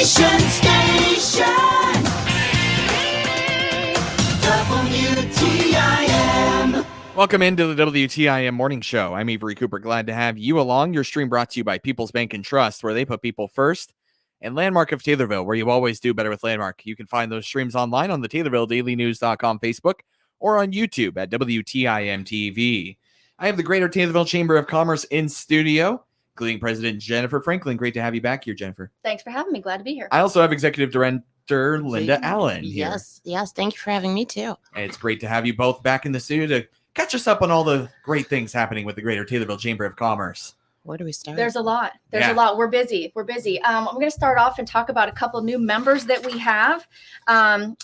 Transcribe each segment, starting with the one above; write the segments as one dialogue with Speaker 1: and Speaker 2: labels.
Speaker 1: Station. WTIM.
Speaker 2: Welcome into the WTIM Morning Show. I'm Avery Cooper. Glad to have you along. Your stream brought to you by People's Bank and Trust, where they put people first. And Landmark of Taylorville, where you always do better with Landmark. You can find those streams online on the TaylorvilleDailyNews.com Facebook or on YouTube at WTIM TV. I have the Greater Taylorville Chamber of Commerce in studio, including President Jennifer Franklin. Great to have you back here, Jennifer.
Speaker 3: Thanks for having me. Glad to be here.
Speaker 2: I also have Executive Director Linda Allen here.
Speaker 4: Yes. Thank you for having me too.
Speaker 2: And it's great to have you both back in the studio to catch us up on all the great things happening with the Greater Taylorville Chamber of Commerce.
Speaker 4: Where do we start?
Speaker 3: There's a lot. There's a lot. We're busy. I'm going to start off and talk about a couple new members that we have.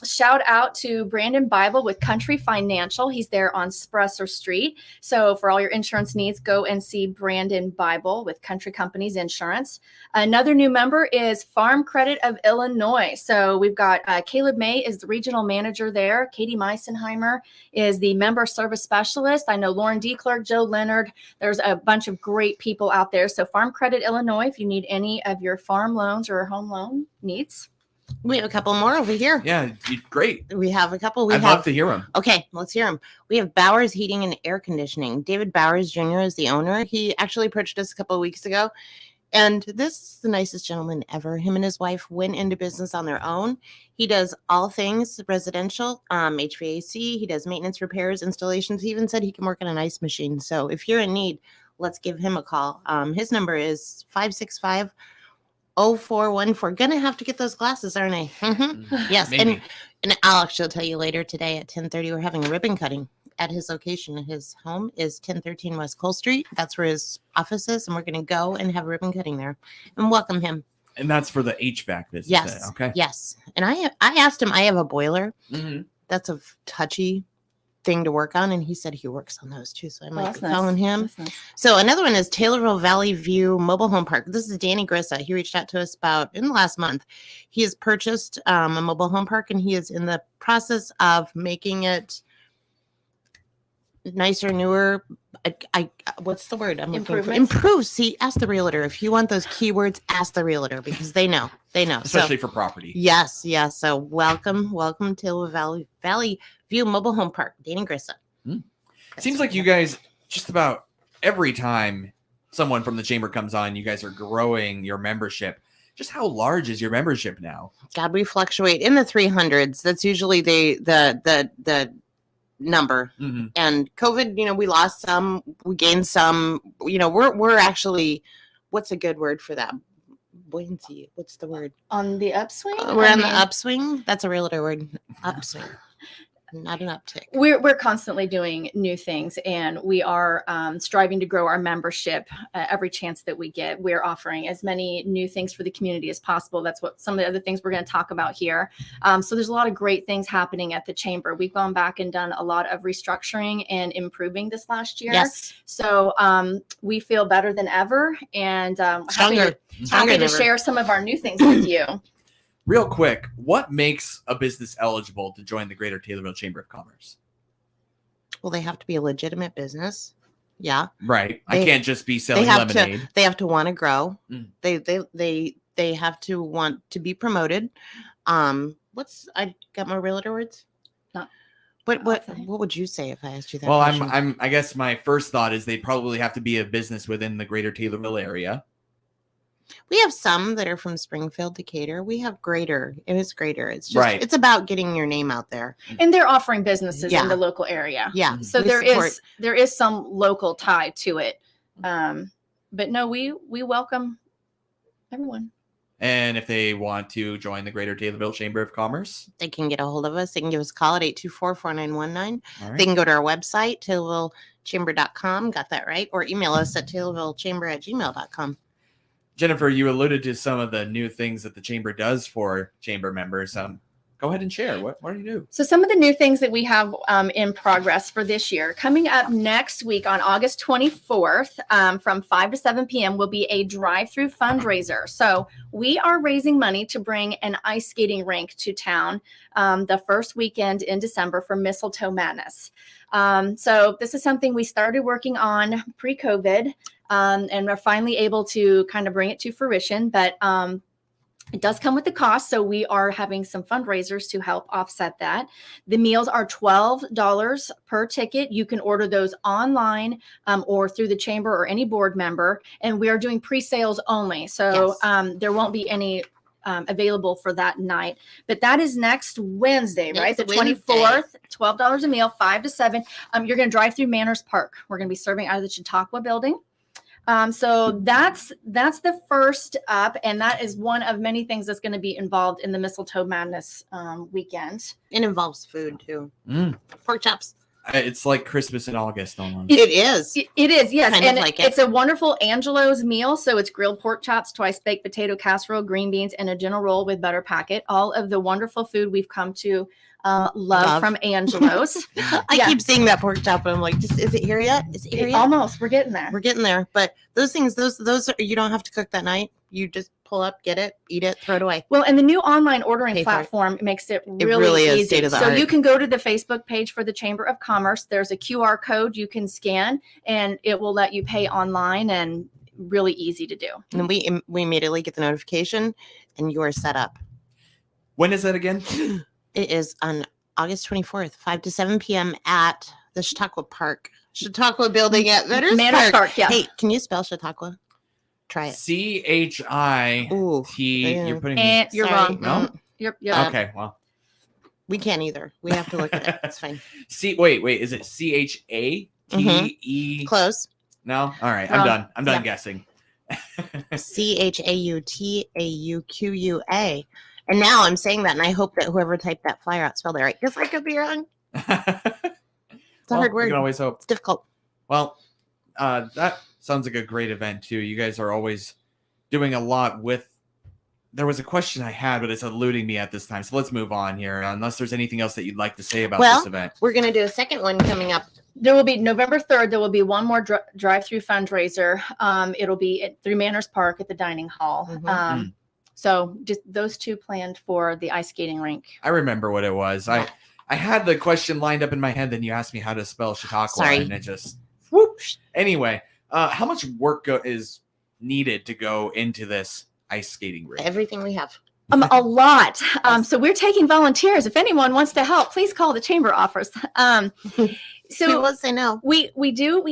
Speaker 3: Shout out to Brandon Bible with Country Financial. He's there on Spresser Street. So for all your insurance needs, go and see Brandon Bible with Country Companies Insurance. Another new member is Farm Credit of Illinois. So we've got Caleb May is the regional manager there. Katie Meisenheimer is the member service specialist. I know Lauren D. Clark, Joe Leonard. There's a bunch of great people out there. So Farm Credit Illinois, if you need any of your farm loans or home loan needs.
Speaker 4: We have a couple more over here.
Speaker 2: Yeah, great.
Speaker 4: We have a couple.
Speaker 2: I'd love to hear them.
Speaker 4: Okay, let's hear them. We have Bowers Heating and Air Conditioning. David Bowers Jr. is the owner. He actually approached us a couple of weeks ago. And this is the nicest gentleman ever. Him and his wife went into business on their own. He does all things residential, HVAC. He does maintenance, repairs, installations. He even said he can work on an ice machine. So if you're in need, let's give him a call. His number is 565-0414. Gonna have to get those glasses, aren't I? Yes.
Speaker 2: Maybe.
Speaker 4: And I'll actually tell you later today at 10:30, we're having a ribbon cutting at his location. His home is 1013 West Cole Street. That's where his office is. And we're going to go and have a ribbon cutting there and welcome him.
Speaker 2: And that's for the HVAC business.
Speaker 4: Yes.
Speaker 2: Okay.
Speaker 4: Yes. And I asked him, I have a boiler.
Speaker 2: Mm-hmm.
Speaker 4: That's a touchy thing to work on. And he said he works on those too. So I might be
Speaker 3: nice.
Speaker 4: calling him.
Speaker 3: Nice.
Speaker 4: So another one is Taylorville Valley View Mobile Home Park. This is Danny Grissa. He reached out to us about in the last month. He has purchased a mobile home park and he is in the process of making it nicer, newer. I what's the word I'm looking for? Improve. See, ask the realtor. If you want those keywords, ask the realtor because they know.
Speaker 2: Especially for property.
Speaker 4: Yes. So welcome to Valley View Mobile Home Park, Danny Grissa.
Speaker 2: Seems like you guys just about every time someone from the chamber comes on, you guys are growing your membership. Just how large is your membership now?
Speaker 4: God, we fluctuate in the 300s. That's usually the number.
Speaker 2: Mm-hmm.
Speaker 4: And COVID, we lost some, we gained some. We're actually, what's a good word for that? Buoyancy. What's the word?
Speaker 3: On the upswing?
Speaker 4: We're on the upswing. That's a realtor word. Upswing. Not an uptick.
Speaker 3: We're constantly doing new things, and we are striving to grow our membership every chance that we get. We're offering as many new things for the community as possible. That's what some of the other things we're going to talk about here. So there's a lot of great things happening at the chamber. We've gone back and done a lot of restructuring and improving this last year.
Speaker 4: Yes.
Speaker 3: So we feel better than ever, and
Speaker 4: Stronger
Speaker 3: happy
Speaker 4: than
Speaker 3: to
Speaker 4: ever.
Speaker 3: share some of our new things with you.
Speaker 2: Real quick, what makes a business eligible to join the Greater Taylorville Chamber of Commerce?
Speaker 4: Well, they have to be a legitimate business. Yeah.
Speaker 2: Right. I can't just be selling
Speaker 4: They have
Speaker 2: lemonade.
Speaker 4: they have to want to grow.
Speaker 2: Mm.
Speaker 4: They have to want to be promoted. I got more realtor words?
Speaker 3: No.
Speaker 4: What would you say if I asked you that?
Speaker 2: Well,
Speaker 4: question?
Speaker 2: I guess my first thought is they'd probably have to be a business within the Greater Taylorville area.
Speaker 4: We have some that are from Springfield, Decatur. We have greater. It is greater. It's just
Speaker 2: Right.
Speaker 4: It's about getting your name out there.
Speaker 3: And they're offering businesses
Speaker 4: Yeah.
Speaker 3: in the local area.
Speaker 4: Yeah.
Speaker 3: So
Speaker 4: we
Speaker 3: there
Speaker 4: support-
Speaker 3: is some local tie to it. But no, we welcome everyone.
Speaker 2: And if they want to join the Greater Taylorville Chamber of Commerce,
Speaker 4: They can get a hold of us. They can give us a call at 824-4919.
Speaker 2: all right.
Speaker 4: They can go to our website, TaylorvilleChamber.com. Got that right? Or email us at TaylorvilleChamber@gmail.com.
Speaker 2: Jennifer, you alluded to some of the new things that the chamber does for chamber members. Go ahead and share. What do you do?
Speaker 3: So some of the new things that we have in progress for this year, coming up next week on August 24th from 5 to 7 p.m. will be a drive-through fundraiser. So we are raising money to bring an ice skating rink to town the first weekend in December for Mistletoe Madness. So this is something we started working on pre-COVID and we're finally able to kind of bring it to fruition. But It does come with the cost, so we are having some fundraisers to help offset that. The meals are $12 per ticket. You can order those online or through the chamber or any board member, and we are doing pre-sales only, so
Speaker 4: Yes.
Speaker 3: there won't be any available for that night. But that is next Wednesday, right? The
Speaker 4: Next Wednesday.
Speaker 3: 24th, $12 a meal, 5 to 7. You're going to drive through Manners Park. We're going to be serving out of the Chautauqua building. So that's the first up, and that is one of many things that's going to be involved in the Mistletoe Madness weekend.
Speaker 4: It involves food too.
Speaker 2: Mm.
Speaker 4: Pork chops.
Speaker 2: It's like Christmas in August almost.
Speaker 4: It is.
Speaker 3: It is, yes.
Speaker 4: Kind
Speaker 3: and
Speaker 4: of like it.
Speaker 3: It's a wonderful Angelo's meal. So it's grilled pork chops, twice baked potato casserole, green beans, and a dinner roll with butter packet. All of the wonderful food we've come to love from Angelo's.
Speaker 4: I
Speaker 3: Yeah.
Speaker 4: keep seeing that pork chop, and I'm like, is it here yet? Is it here yet?
Speaker 3: Almost. We're getting there.
Speaker 4: We're getting there. But those things, those are, you don't have to cook that night. You just pull up, get it, eat it, throw it away.
Speaker 3: Well, and the new online ordering
Speaker 4: Pay for it.
Speaker 3: platform makes it
Speaker 4: It
Speaker 3: really,
Speaker 4: really is
Speaker 3: easy.
Speaker 4: state of the
Speaker 3: So
Speaker 4: art.
Speaker 3: you can go to the Facebook page for the Chamber of Commerce. There's a QR code you can scan, and it will let you pay online, and really easy to do.
Speaker 4: And then we immediately get the notification, and you are set up.
Speaker 2: When is that again?
Speaker 4: It is on August 24th, 5 to 7 p.m. at the Chautauqua Park. Chautauqua building at Manners
Speaker 3: Park, yeah.
Speaker 4: Hey, can you spell Chautauqua? Try it.
Speaker 2: CHIT.
Speaker 4: Ooh,
Speaker 2: You're putting.
Speaker 3: And you're
Speaker 4: sorry.
Speaker 3: wrong.
Speaker 2: No?
Speaker 3: You're
Speaker 2: Okay, well.
Speaker 4: We can't either. We have to look at it. It's fine.
Speaker 2: Wait. Is it CHATE?
Speaker 4: Close.
Speaker 2: No? All right.
Speaker 3: Wrong.
Speaker 2: I'm done
Speaker 3: Yeah.
Speaker 2: guessing.
Speaker 4: CHAUTAUQUA. And now I'm saying that, and I hope that whoever typed that flyer out spelled it right, because I could be wrong. It's a hard
Speaker 2: We
Speaker 4: word.
Speaker 2: can always hope.
Speaker 4: It's difficult.
Speaker 2: Well, that sounds like a great event too. You guys are always doing a lot with. There was a question I had, but it's eluding me at this time. So let's move on here. Unless there's anything else that you'd like to say about this event.
Speaker 4: We're going to do a second one coming up.
Speaker 3: There will be November 3rd. There will be one more drive-through fundraiser. It'll be at through Manners Park at the dining hall.
Speaker 4: Mhm.
Speaker 3: So just those two planned for the ice skating rink.
Speaker 2: I remember what it was. I had the question lined up in my head. Then you asked me how to spell Chautauqua,
Speaker 4: Sorry.
Speaker 2: and it just whoops. Anyway, how much work is needed to go into this ice skating rink?
Speaker 4: Everything we have.
Speaker 3: A lot. So we're taking volunteers. If anyone wants to help, please call the chamber office.
Speaker 4: So let's say no.
Speaker 3: We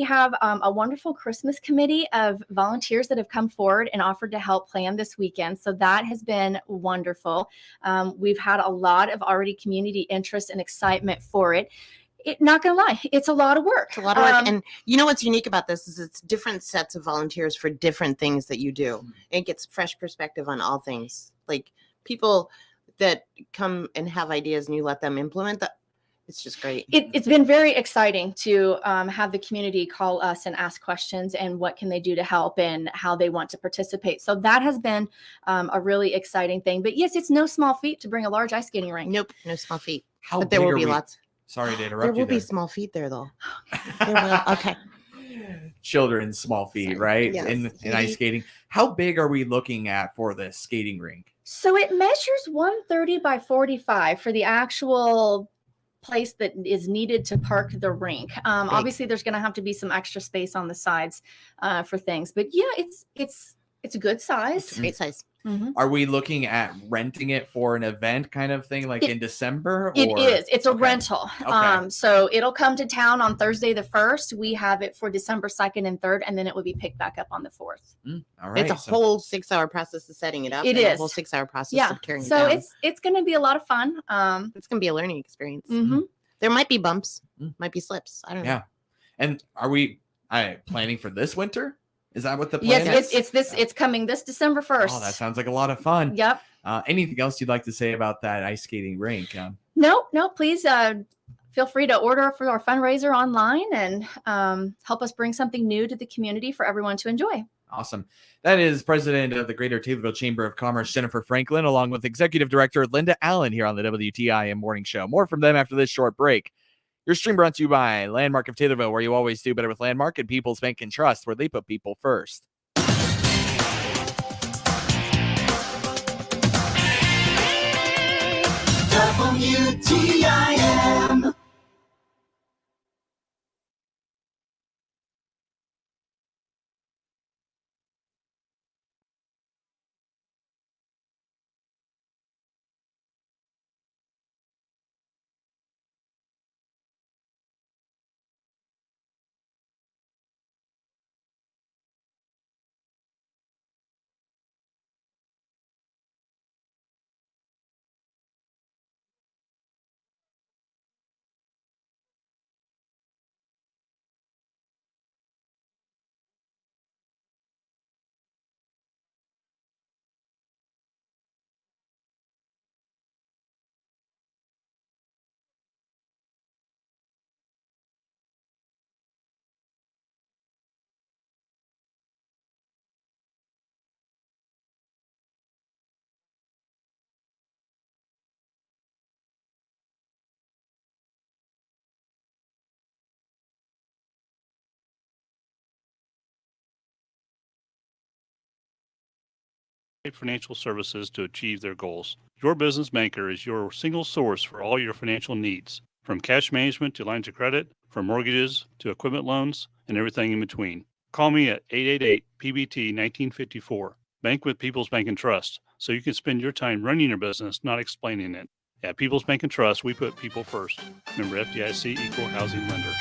Speaker 3: have a wonderful Christmas committee of volunteers that have come forward and offered to help plan this weekend. So that has been wonderful. We've had a lot of already community interest and excitement for it. Not gonna lie, it's a lot of work.
Speaker 4: It's a lot of work. And you know what's unique about this is it's different sets of volunteers for different things that you do. It gets fresh perspective on all things. Like people that come and have ideas and you let them implement that. It's just great.
Speaker 3: It's been very exciting to have the community call us and ask questions and what can they do to help and how they want to participate. So that has been a really exciting thing. But yes, it's no small feat to bring a large ice skating rink.
Speaker 4: Nope, no small feet.
Speaker 2: How
Speaker 4: But there
Speaker 2: big
Speaker 4: will
Speaker 2: are
Speaker 4: be
Speaker 2: we-
Speaker 4: lots.
Speaker 2: Sorry to interrupt
Speaker 4: There
Speaker 2: you.
Speaker 4: will be
Speaker 2: there.
Speaker 4: small feet there, though. There will. Okay.
Speaker 2: Children's small feet,
Speaker 4: Sorry.
Speaker 2: right?
Speaker 4: Yes.
Speaker 2: In ice skating. How big are we looking at for this skating rink?
Speaker 3: So it measures 130 by 45 for the actual place that is needed to park the rink. Obviously, there's going to have to be some extra space on the sides for things, but yeah, it's a good size.
Speaker 4: It's a great size.
Speaker 3: Mhm.
Speaker 2: Are we looking at renting it for an event kind of thing, like in December?
Speaker 3: It is. It's a
Speaker 2: Okay.
Speaker 3: rental.
Speaker 2: Okay.
Speaker 3: So it'll come to town on Thursday the 1st. We have it for December 2nd and 3rd, and then it will be picked back up on the 4th.
Speaker 2: All right.
Speaker 4: It's a whole 6-hour process of setting it up.
Speaker 3: It
Speaker 4: and a
Speaker 3: is.
Speaker 4: whole 6-hour process
Speaker 3: Yeah.
Speaker 4: of tearing it
Speaker 3: So
Speaker 4: down.
Speaker 3: it's going to be a lot of fun.
Speaker 4: It's going to be a learning experience.
Speaker 3: Mhm.
Speaker 4: There might be bumps,
Speaker 2: Mm.
Speaker 4: might be slips. I don't know.
Speaker 2: Yeah. And are we planning for this winter? Is that what the plan
Speaker 3: Yes,
Speaker 2: is?
Speaker 3: it's coming this December 1st.
Speaker 2: Oh, that sounds like a lot of fun.
Speaker 3: Yep.
Speaker 2: Anything else you'd like to say about that ice skating rink?
Speaker 3: No, please feel free to order for our fundraiser online and help us bring something new to the community for everyone to enjoy.
Speaker 2: Awesome. That is President of the Greater Taylorville Chamber of Commerce, Jennifer Franklin, along with Executive Director Linda Allen here on the WTIM Morning Show. More from them after this short break. Your stream brought to you by Landmark of Taylorville, where you always do better with Landmark, and People's Bank and Trust, where they put people first.
Speaker 1: WTIM. financial services to achieve their goals. Your business banker is your single source for all your financial needs, from cash management to lines of credit, from mortgages to equipment loans, and everything in between. Call me at 888-PBT-1954. Bank with People's Bank and Trust, so you can spend your time running your business, not explaining it. At People's Bank and Trust, we put people first. Member FDIC, Equal Housing Lender.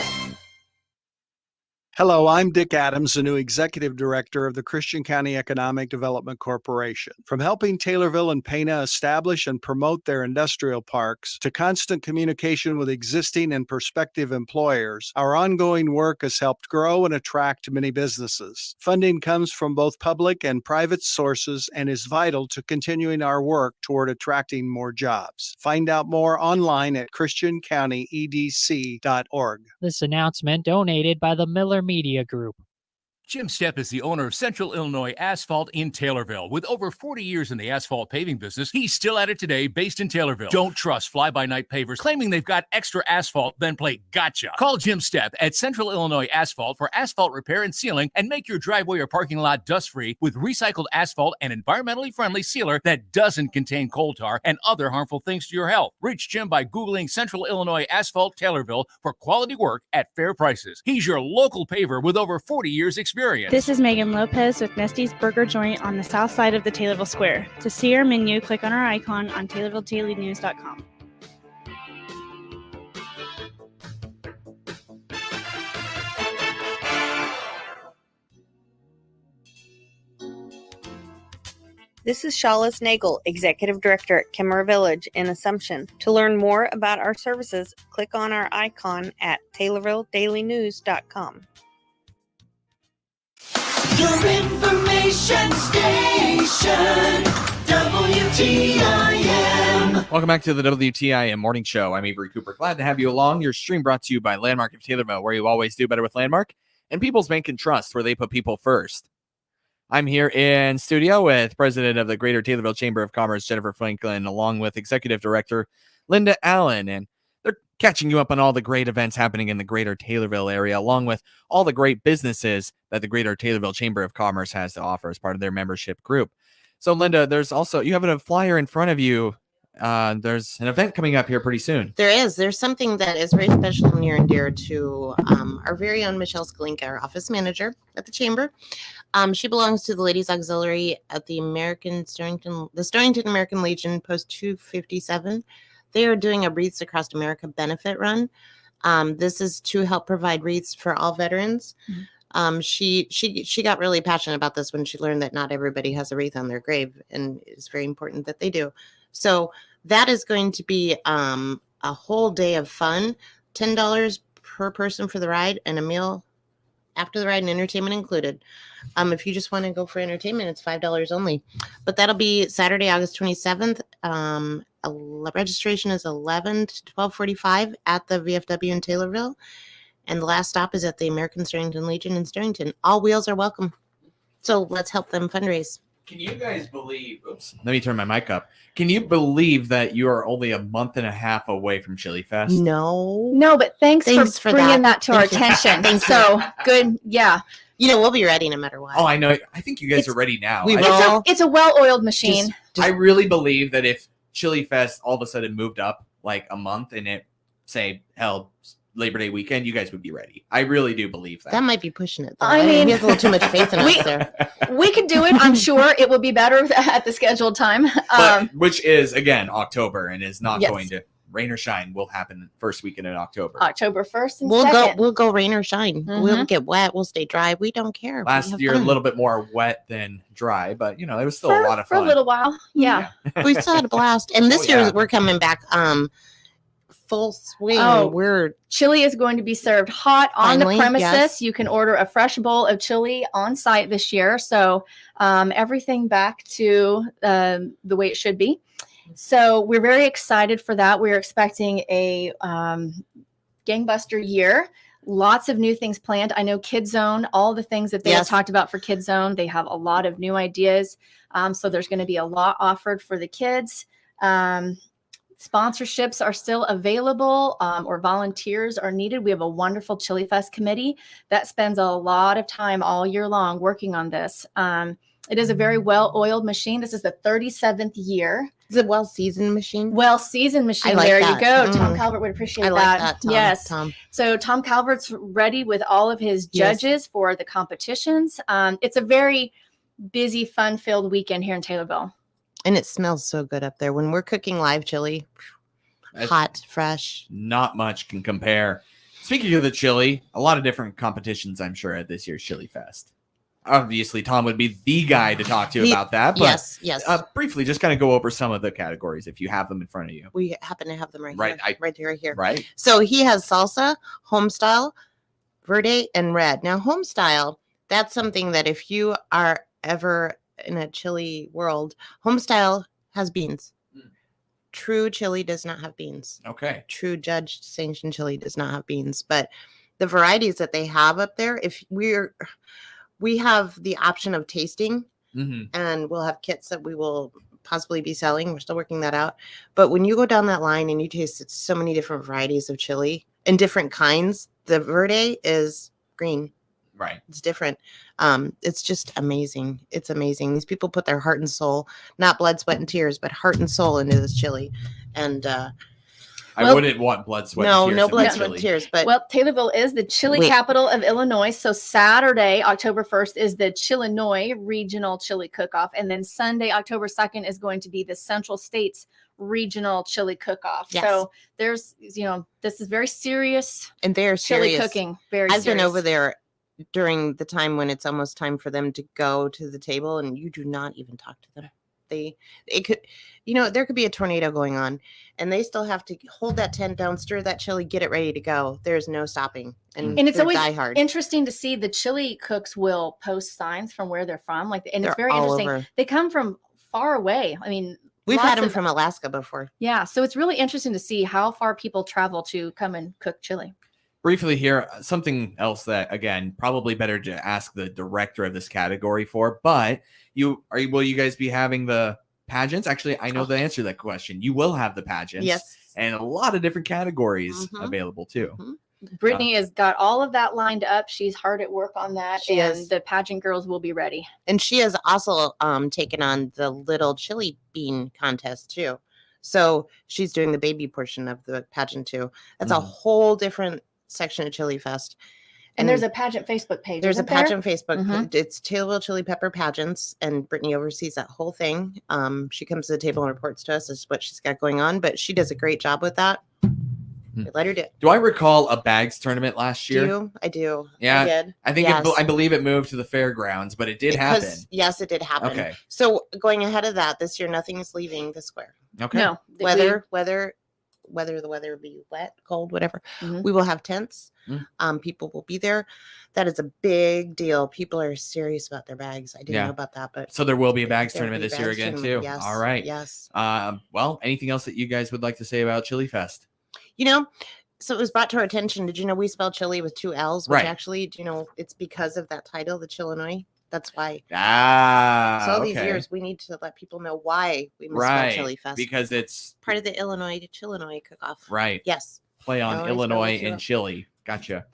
Speaker 5: Hello, I'm Dick Adams, the new Executive Director of the Christian County Economic Development Corporation. From helping Taylorville and Pana establish and promote their industrial parks to constant communication with existing and prospective employers, our ongoing work has helped grow and attract many businesses. Funding comes from both public and private sources and is vital to continuing our work toward attracting more jobs. Find out more online at christiancountyedc.org.
Speaker 6: This announcement donated by the Miller Media Group.
Speaker 7: Jim Stepp is the owner of Central Illinois Asphalt in Taylorville. With over 40 years in the asphalt paving business, he's still at it today, based in Taylorville. Don't trust fly-by-night pavers claiming they've got extra asphalt, then play gotcha. Call Jim Stepp at Central Illinois Asphalt for asphalt repair and sealing, and make your driveway or parking lot dust-free with recycled asphalt and environmentally friendly sealer that doesn't contain coal tar and other harmful things to your health. Reach Jim by Googling Central Illinois Asphalt Taylorville for quality work at fair prices. He's your local paver with over 40 years experience.
Speaker 8: This is Megan Lopez with Nesty's Burger Joint on the south side of the Taylorville Square. To see our menu, click on our icon on TaylorvilleDailyNews.com.
Speaker 9: This is Shawless Nagel, Executive Director at Kimmer Village in Assumption. To learn more about our services, click on our icon at TaylorvilleDailyNews.com.
Speaker 10: Your information station, WTIM.
Speaker 2: Welcome back to the WTIM Morning Show. I'm Avery Cooper. Glad to have you along. Your stream brought to you by Landmark of Taylorville, where you always do better with Landmark, and People's Bank and Trust, where they put people first. I'm here in studio with President of the Greater Taylorville Chamber of Commerce, Jennifer Franklin, along with Executive Director Linda Allen, and they're catching you up on all the great events happening in the Greater Taylorville area, along with all the great businesses that the Greater Taylorville Chamber of Commerce has to offer as part of their membership group. So, Linda, there's also, you have a flyer in front of you. There's an event coming up here pretty soon.
Speaker 4: There is. There's something that is very special and near and dear to our very own Michelle Skalinka, our office manager at the Chamber. She belongs to the Ladies Auxiliary at the Stonington American Legion, Post 257. They are doing a Wreaths Across America benefit run. This is to help provide wreaths for all veterans. Mm-hmm. She got really passionate about this when she learned that not everybody has a wreath on their grave, and it's very important that they do. So that is going to be a whole day of fun. $10 per person for the ride, and a meal after the ride, and entertainment included. If you just want to go for entertainment, it's $5 only. But that'll be Saturday, August 27th. Registration is 11 to 12:45 at the VFW in Taylorville. And the last stop is at the American Stonington Legion in Stonington. All wheels are welcome. So let's help them fundraise.
Speaker 2: Can you guys believe, oops, let me turn my mic up. Can you believe that you are only a month and a half away from Chili Fest?
Speaker 3: No, but thanks for bringing that to our attention.
Speaker 4: Thanks.
Speaker 3: So good. Yeah.
Speaker 4: You know, we'll be ready no matter what.
Speaker 2: Oh, I know. I think you guys are ready now.
Speaker 3: It's a well-oiled machine.
Speaker 2: I really believe that if Chili Fest all of a sudden moved up like a month and it, say, held Labor Day weekend, you guys would be ready. I really do believe that.
Speaker 4: That might be pushing it, though.
Speaker 3: I mean,
Speaker 4: we have a little too much faith in us there.
Speaker 3: We could do it. I'm sure it will be better at the scheduled time.
Speaker 2: Which is, again, October, and is not going to rain or shine. Will happen first weekend in October.
Speaker 3: October 1st and
Speaker 4: we'll
Speaker 3: 2nd.
Speaker 4: We'll go rain or shine.
Speaker 3: Mm-hmm.
Speaker 4: We'll get wet. We'll stay dry. We don't care.
Speaker 2: Last year, a little bit more wet than dry, but it was still a lot of fun.
Speaker 3: For a little while. Yeah.
Speaker 4: We still had a blast. And this year we're coming back full swing.
Speaker 3: Chili is going to be served hot on the premises.
Speaker 4: Yes.
Speaker 3: You can order a fresh bowl of chili on site this year. So everything back to the way it should be. So we're very excited for that. We're expecting a gangbuster year. Lots of new things planned. I know Kid Zone, all the things that they have talked about for Kid Zone, they have a lot of new ideas. So there's going to be a lot offered for the kids. Sponsorships are still available, or volunteers are needed. We have a wonderful Chili Fest committee that spends a lot of time all year long working on this. It is a very well-oiled machine. This is the 37th year.
Speaker 4: Is it well-seasoned machine?
Speaker 3: Well-seasoned machine.
Speaker 4: I like
Speaker 3: There
Speaker 4: that.
Speaker 3: you go. Tom
Speaker 4: Mm.
Speaker 3: Calvert would appreciate
Speaker 4: I like
Speaker 3: that.
Speaker 4: that, Tom.
Speaker 3: Yes.
Speaker 4: Tom.
Speaker 3: So Tom Calvert's ready with all of his
Speaker 4: Yes.
Speaker 3: judges for the competitions. It's a very busy, fun-filled weekend here in Taylorville.
Speaker 4: And it smells so good up there. When we're cooking live chili, hot, fresh.
Speaker 2: Not much can compare. Speaking of the chili, a lot of different competitions, I'm sure, at this year's Chili Fest. Obviously, Tom would be the guy to talk to about that. But
Speaker 4: yes.
Speaker 2: Briefly, just kind of go over some of the categories if you have them in front of you.
Speaker 4: We happen to have them right
Speaker 2: Right,
Speaker 4: here. Right here.
Speaker 2: Right.
Speaker 4: So he has salsa, homestyle, verde, and red. Now, homestyle, that's something that if you are ever in a chili world, homestyle has beans. True chili does not have beans.
Speaker 2: Okay.
Speaker 4: True judged sanctioned chili does not have beans. But the varieties that they have up there, if we have the option of tasting, and we'll have kits that we will possibly be selling. We're still working that out. But when you go down that line and you taste so many different varieties of chili and different kinds, the verde is green.
Speaker 2: Right.
Speaker 4: It's different. It's just amazing. It's amazing. These people put their heart and soul, not blood, sweat, and tears, but heart and soul into this chili. And
Speaker 2: I wouldn't want blood, sweat, and tears.
Speaker 4: no
Speaker 2: in
Speaker 4: blood,
Speaker 2: my
Speaker 4: sweat,
Speaker 2: chili.
Speaker 4: and tears. But
Speaker 3: Well, Taylorville is the chili capital of Illinois. So Saturday, October 1st, is the Chillinois Regional Chili Cook-Off. And then Sunday, October 2nd, is going to be the Central States Regional Chili Cook-Off.
Speaker 4: Yes.
Speaker 3: So there's, this is very serious.
Speaker 4: And they're
Speaker 3: chili
Speaker 4: serious.
Speaker 3: cooking. Very
Speaker 4: I've
Speaker 3: serious.
Speaker 4: been over there during the time when it's almost time for them to go to the table, and you do not even talk to them. It could, there could be a tornado going on, and they still have to hold that tent down, stir that chili, get it ready to go. There's no stopping. And
Speaker 3: it's
Speaker 4: they're
Speaker 3: always
Speaker 4: diehard.
Speaker 3: interesting to see the chili cooks will post signs from where they're from. And
Speaker 4: They're
Speaker 3: it's very
Speaker 4: all
Speaker 3: interesting.
Speaker 4: over.
Speaker 3: They come from far away. I mean,
Speaker 4: We've
Speaker 3: lots
Speaker 4: had them
Speaker 3: of-
Speaker 4: from Alaska before.
Speaker 3: Yeah. So it's really interesting to see how far people travel to come and cook chili.
Speaker 2: Briefly here, something else that, again, probably better to ask the director of this category for, but will you guys be having the pageants? Actually, I know the answer to that question. You will have the pageants.
Speaker 4: Yes.
Speaker 2: And a lot of different categories available too.
Speaker 3: Brittany has got all of that lined up. She's hard at work on that.
Speaker 4: She
Speaker 3: and
Speaker 4: is.
Speaker 3: the pageant girls will be ready.
Speaker 4: And she has also taken on the little chili bean contest too. So she's doing the baby portion of the pageant too. That's a whole different section of Chili Fest.
Speaker 3: And there's a pageant Facebook page.
Speaker 4: There's a
Speaker 3: isn't there?
Speaker 4: pageant Facebook.
Speaker 3: Mhm.
Speaker 4: It's Taylorville Chili Pepper Pageants, and Brittany oversees that whole thing. She comes to the table and reports to us as what she's got going on, but she does a great job with that. Let her do it.
Speaker 2: Do I recall a bags tournament last year?
Speaker 4: Do you? I do.
Speaker 2: Yeah,
Speaker 4: I did.
Speaker 2: I think
Speaker 4: Yes.
Speaker 2: I believe it moved to the fairgrounds, but it did happen.
Speaker 4: Yes, it did happen.
Speaker 2: Okay.
Speaker 4: So going ahead of that, this year nothing is leaving the square.
Speaker 2: Okay.
Speaker 3: No.
Speaker 4: Whether the weather be wet, cold, whatever,
Speaker 3: Mhm.
Speaker 4: we will have tents. People will be there. That is a big deal. People are serious about their bags. I didn't know about that, but
Speaker 2: So there will be a bags
Speaker 4: there'll
Speaker 2: tournament
Speaker 4: be
Speaker 2: this year
Speaker 4: bags
Speaker 2: again
Speaker 4: tournament.
Speaker 2: too.
Speaker 4: Yes,
Speaker 2: All right.
Speaker 4: Yes.
Speaker 2: Well, anything else that you guys would like to say about Chili Fest?
Speaker 4: So it was brought to our attention. Did you know we spell chili with 2 L's? Which
Speaker 2: Right.
Speaker 4: actually, do you know it's because of that title, the Chillinois? That's why.
Speaker 2: Ah,
Speaker 4: So all these
Speaker 2: okay.
Speaker 4: years, we need to let people know why we misspell
Speaker 2: Right,
Speaker 4: Chili Fest.
Speaker 2: because it's
Speaker 4: part of the Illinois to Chillinois cook-off.
Speaker 2: right.
Speaker 4: Yes.
Speaker 2: Play on
Speaker 4: Illinois
Speaker 2: Illinois
Speaker 4: spell it
Speaker 2: and
Speaker 4: too.
Speaker 2: Chili. Gotcha.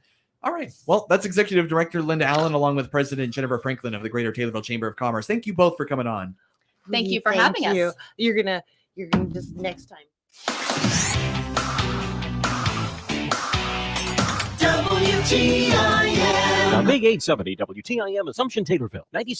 Speaker 2: All right. Well, that's Executive Director Linda Allen, along with President Jennifer Franklin of the Greater Taylorville Chamber of Commerce. Thank you both for coming on.
Speaker 3: Thank you for having
Speaker 4: you.
Speaker 3: us.
Speaker 4: You're gonna just next time.
Speaker 10: WTIM.
Speaker 11: The Big 870 WTIM Assumption Taylorville 96.